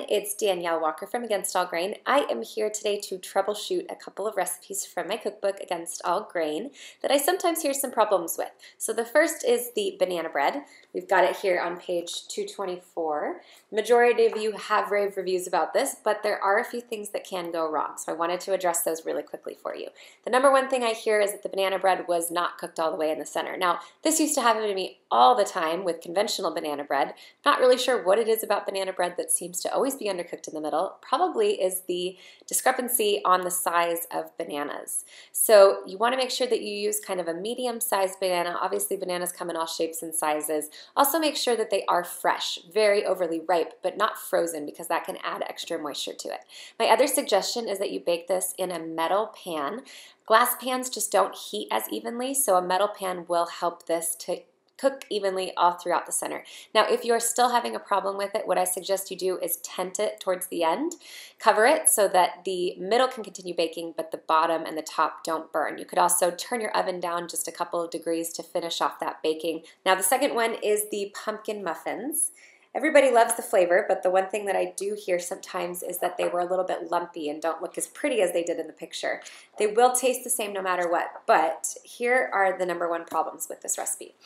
It's Danielle Walker from Against All Grain. I am here today to troubleshoot a couple of recipes from my cookbook Against All Grain that I sometimes hear some problems with. So the first is the banana bread. We've got it here on page 224. Majority of you have rave reviews about this, but there are a few things that can go wrong. So I wanted to address those really quickly for you. The number one thing I hear is that the banana bread was not cooked all the way in the center. Now, this used to happen to me all the time with conventional banana bread. Not really sure what it is about banana bread that seems to always be undercooked in the middle. Probably is the discrepancy on the size of bananas. So you want to make sure that you use kind of a medium-sized banana. Obviously, bananas come in all shapes and sizes. Also make sure that they are fresh, very overly ripe, but not frozen because that can add extra moisture to it. My other suggestion is that you bake this in a metal pan. Glass pans just don't heat as evenly, so a metal pan will help this to cook evenly all throughout the center. Now, if you're still having a problem with it, what I suggest you do is tent it towards the end. Cover it so that the middle can continue baking, but the bottom and the top don't burn. You could also turn your oven down just a couple of degrees to finish off that baking. Now, the second one is the pumpkin muffins. Everybody loves the flavor, but the one thing that I do hear sometimes is that they were a little bit lumpy and don't look as pretty as they did in the picture. They will taste the same no matter what, but here are the number one problems with this recipe.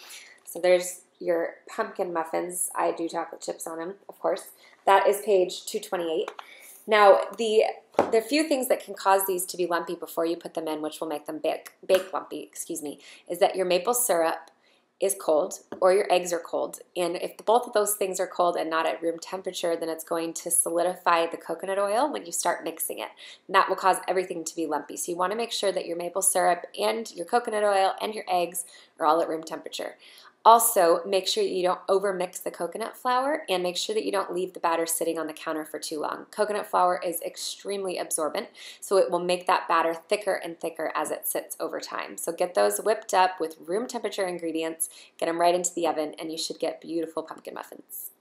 So there's your pumpkin muffins. I do chocolate chips on them, of course. That is page 228. Now, the few things that can cause these to be lumpy before you put them in, which will make them bake lumpy, is that your maple syrup is cold or your eggs are cold. And if both of those things are cold and not at room temperature, then it's going to solidify the coconut oil when you start mixing it. And that will cause everything to be lumpy. So you want to make sure that your maple syrup and your coconut oil and your eggs are all at room temperature. Also, make sure you don't overmix the coconut flour and make sure that you don't leave the batter sitting on the counter for too long. Coconut flour is extremely absorbent, so it will make that batter thicker and thicker as it sits over time. So get those whipped up with room temperature ingredients, get them right into the oven, and you should get beautiful pumpkin muffins.